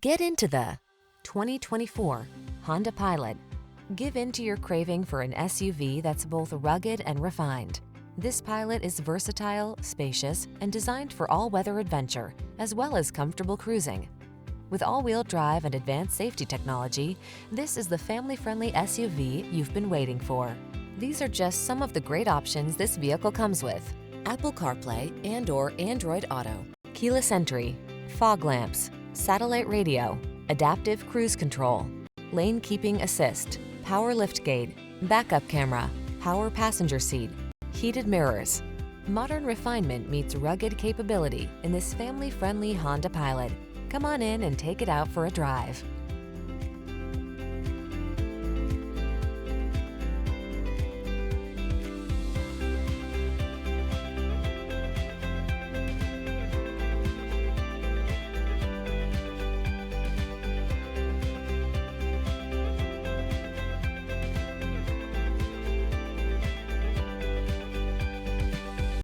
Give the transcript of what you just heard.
Get into the 2024 Honda Pilot. Give in to your craving for an SUV that's both rugged and refined. This Pilot is versatile, spacious, and designed for all-weather adventure, as well as comfortable cruising. With all-wheel drive and advanced safety technology, this is the family-friendly SUV you've been waiting for. These are just some of the great options this vehicle comes with: Apple CarPlay and/or Android Auto, keyless entry, fog lamps, satellite radio, adaptive cruise control, lane keeping assist, power liftgate, backup camera, power passenger seat, heated mirrors. Modern refinement meets rugged capability in this family-friendly Honda Pilot. Come on in and take it out for a drive.